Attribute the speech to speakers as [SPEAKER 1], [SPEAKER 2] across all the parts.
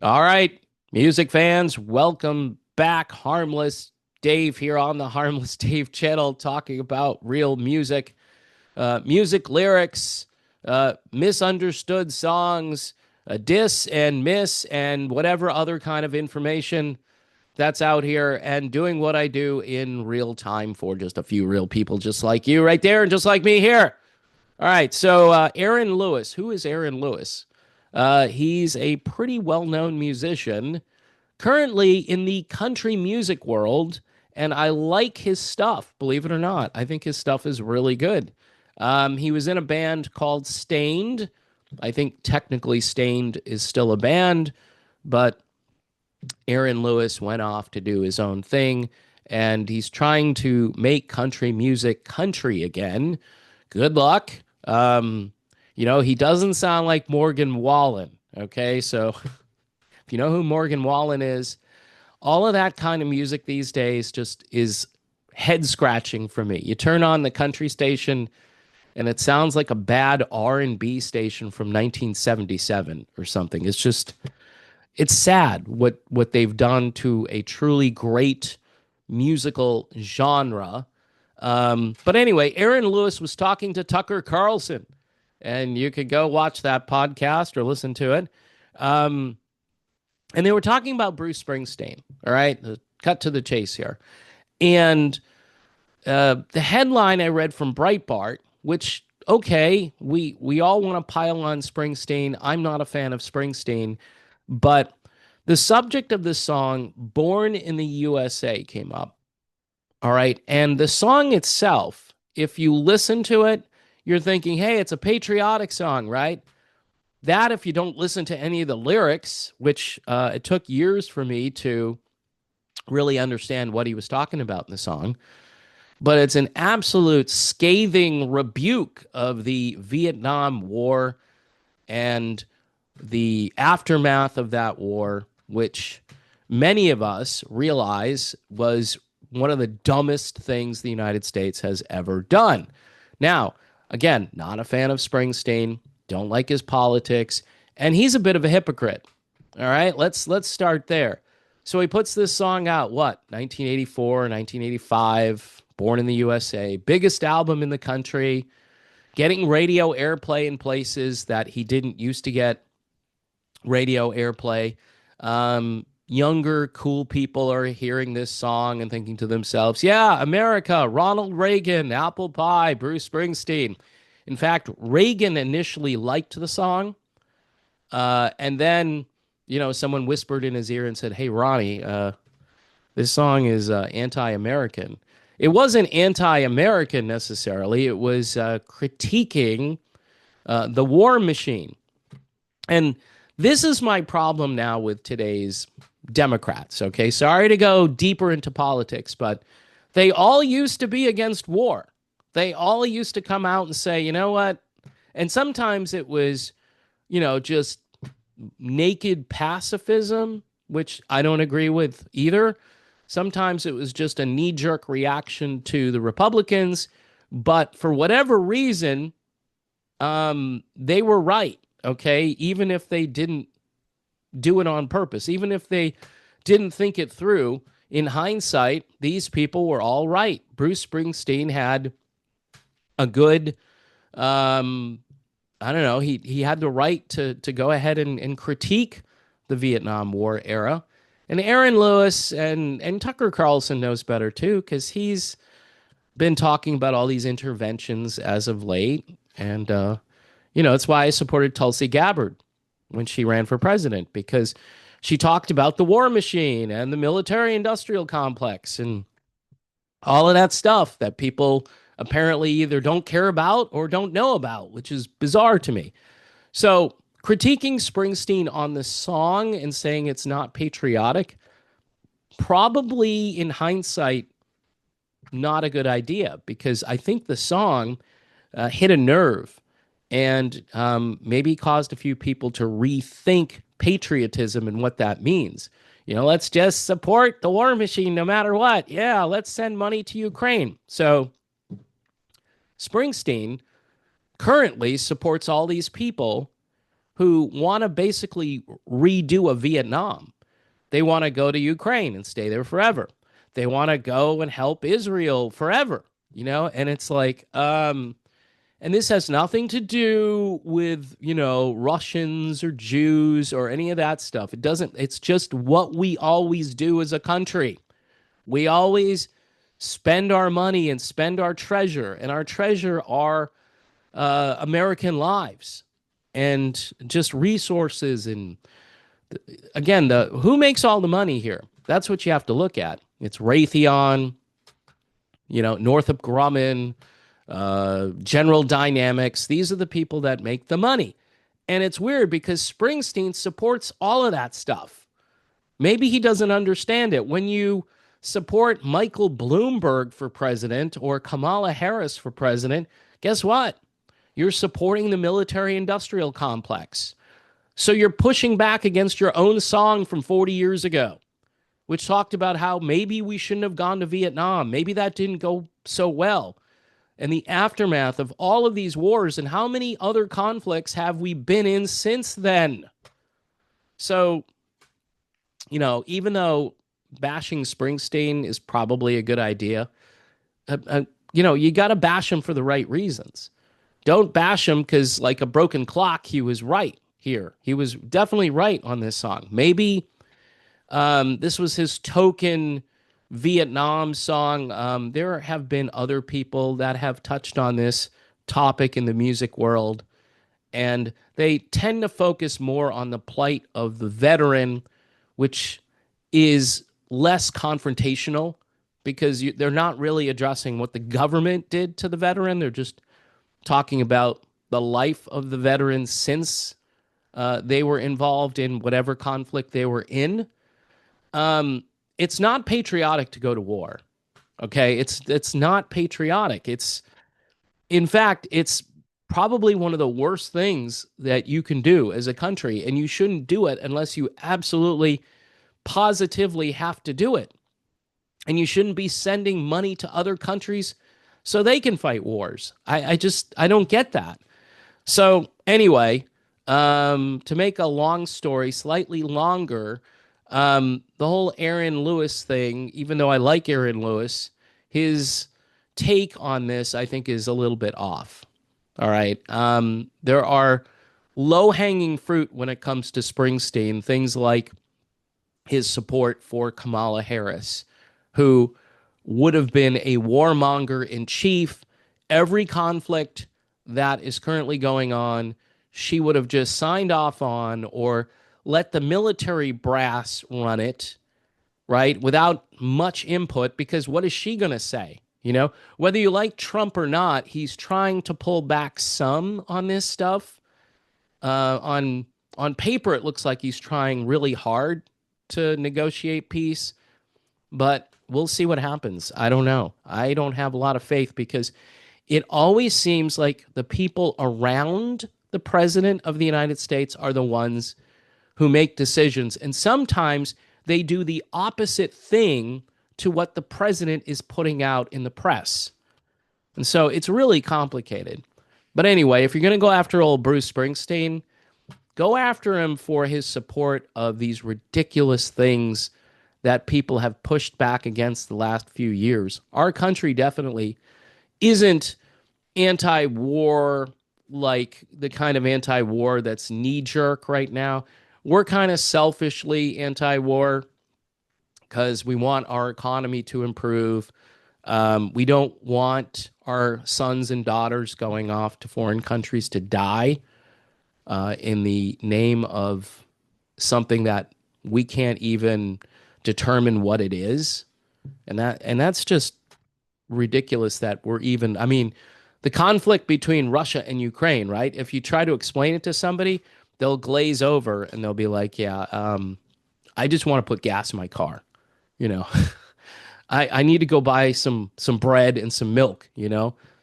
[SPEAKER 1] All right, music fans, welcome back. Harmless Dave here on the Harmless Dave channel, talking about real music, music lyrics, misunderstood songs, diss and miss, and whatever other kind of information that's out here, and doing what I do in real time for just a few real people just like you right there and just like me here. All right, so Aaron Lewis. Who is Aaron Lewis? He's a pretty well known musician currently in the country music world, and I like his stuff, believe it or not. I think his stuff is really good. He was in a band called Stained. I think technically Stained is still a band, but Aaron Lewis went off to do his own thing, and he's trying to make country music country again. Good luck. He doesn't sound like Morgan Wallen. Okay, so if you know who Morgan Wallen is, all of that kind of music these days just is head scratching for me. You turn on the country station and it sounds like a bad R&B station from 1977 or something. It's sad what they've done to a truly great musical genre. But anyway, Aaron Lewis was talking to Tucker Carlson, and you could go watch that podcast or listen to it. And they were talking about Bruce Springsteen. All right, cut to the chase here. And the headline I read from Breitbart, which okay, we all want to pile on Springsteen. I'm not a fan of Springsteen, but the subject of this song, "Born in the USA," came up. All right, and the song itself, if you listen to it, you're thinking, hey, it's a patriotic song, right? That, if you don't listen to any of the lyrics, which it took years for me to really understand what he was talking about in the song, but it's an absolute scathing rebuke of the Vietnam War and the aftermath of that war, which many of us realize was one of the dumbest things the United States has ever done. Now, again, not a fan of Springsteen, don't like his politics, and he's a bit of a hypocrite. All right, let's start there. So he puts this song out, what, 1984, 1985, Born in the USA, biggest album in the country, getting radio airplay in places that he didn't used to get radio airplay. Younger, cool people are hearing this song and thinking to themselves, yeah, America, Ronald Reagan, apple pie, Bruce Springsteen. In fact, Reagan initially liked the song. And then, someone whispered in his ear and said, hey, Ronnie, this song is anti-American. It wasn't anti-American necessarily. It was critiquing the war machine. And this is my problem now with today's Democrats, okay? Sorry to go deeper into politics, but they all used to be against war. They all used to come out and say, you know what? And sometimes it was, just naked pacifism, which I don't agree with either. Sometimes it was just a knee-jerk reaction to the Republicans, but for whatever reason, they were right, okay? Even if they didn't do it on purpose, even if they didn't think it through, in hindsight, these people were all right. Bruce Springsteen had a good, I don't know, he had the right to go ahead and critique the Vietnam War era. And Aaron Lewis and Tucker Carlson knows better too, because he's been talking about all these interventions as of late. And, it's why I supported Tulsi Gabbard when she ran for president, because she talked about the war machine and the military industrial complex and all of that stuff that people apparently either don't care about or don't know about, which is bizarre to me. So critiquing Springsteen on this song and saying it's not patriotic, probably in hindsight, not a good idea, because I think the song hit a nerve and maybe caused a few people to rethink patriotism and what that means. Let's just support the war machine no matter what. Yeah, let's send money to Ukraine. So Springsteen currently supports all these people who want to basically redo a Vietnam. They want to go to Ukraine and stay there forever. They want to go and help Israel forever, and it's like, and this has nothing to do with, Russians or Jews or any of that stuff. It's just what we always do as a country. We always spend our money and spend our treasure, and our treasure are American lives and just resources. And again, who makes all the money here? That's what you have to look at. It's Raytheon, Northrop Grumman, General Dynamics. These are the people that make the money. And it's weird because Springsteen supports all of that stuff. Maybe he doesn't understand it. When you support Michael Bloomberg for president or Kamala Harris for president, guess what? You're supporting the military-industrial complex. So you're pushing back against your own song from 40 years ago, which talked about how maybe we shouldn't have gone to Vietnam. Maybe that didn't go so well. And the aftermath of all of these wars, and how many other conflicts have we been in since then? So, even though bashing Springsteen is probably a good idea, you got to bash him for the right reasons. Don't bash him because, like a broken clock, he was right here. He was definitely right on this song. Maybe this was his token Vietnam song. There have been other people that have touched on this topic in the music world, and they tend to focus more on the plight of the veteran, which is less confrontational because they're not really addressing what the government did to the veteran. They're just talking about the life of the veteran since they were involved in whatever conflict they were in. It's not patriotic to go to war. Okay, it's not patriotic. In fact, it's probably one of the worst things that you can do as a country, and you shouldn't do it unless you absolutely, positively have to do it. And you shouldn't be sending money to other countries so they can fight wars. I don't get that. So anyway, to make a long story slightly longer, the whole Aaron Lewis thing, even though I like Aaron Lewis, his take on this, I think, is a little bit off. All right. There are low-hanging fruit when it comes to Springsteen, things like his support for Kamala Harris, who would have been a warmonger in chief. Every conflict that is currently going on, she would have just signed off on or let the military brass run it, right, without much input, because what is she going to say? Whether you like Trump or not, he's trying to pull back some on this stuff. On paper, it looks like he's trying really hard to negotiate peace, but we'll see what happens. I don't know. I don't have a lot of faith because it always seems like the people around the president of the United States are the ones who make decisions. And sometimes they do the opposite thing to what the president is putting out in the press. And so it's really complicated. But anyway, if you're going to go after old Bruce Springsteen, go after him for his support of these ridiculous things that people have pushed back against the last few years. Our country definitely isn't anti-war, like the kind of anti-war that's knee-jerk right now. We're kind of selfishly anti-war because we want our economy to improve. We don't want our sons and daughters going off to foreign countries to die in the name of something that we can't even determine what it is. And that's just ridiculous that we're even, the conflict between Russia and Ukraine, right? If you try to explain it to somebody, they'll glaze over and they'll be like, yeah, I just want to put gas in my car. I need to go buy some bread and some milk,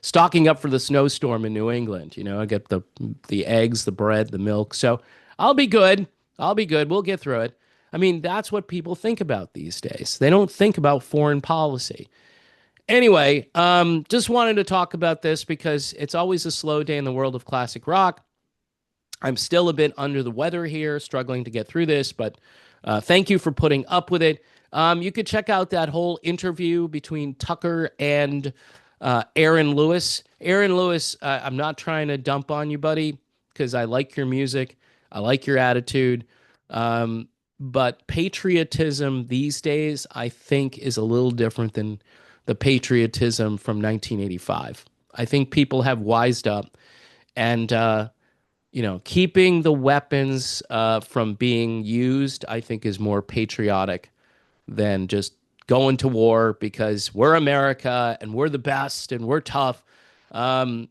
[SPEAKER 1] stocking up for the snowstorm in New England. I get the eggs, the bread, the milk. So I'll be good. We'll get through it. That's what people think about these days. They don't think about foreign policy. Anyway, just wanted to talk about this because it's always a slow day in the world of classic rock. I'm still a bit under the weather here, struggling to get through this, but thank you for putting up with it. You could check out that whole interview between Tucker and Aaron Lewis. Aaron Lewis, I'm not trying to dump on you, buddy, because I like your music. I like your attitude. But patriotism these days, I think, is a little different than the patriotism from 1985. I think people have wised up and, keeping the weapons from being used, I think, is more patriotic than just going to war because we're America and we're the best and we're tough. Um,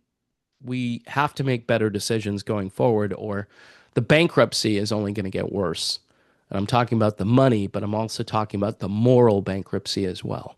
[SPEAKER 1] we have to make better decisions going forward, or the bankruptcy is only going to get worse. And I'm talking about the money, but I'm also talking about the moral bankruptcy as well.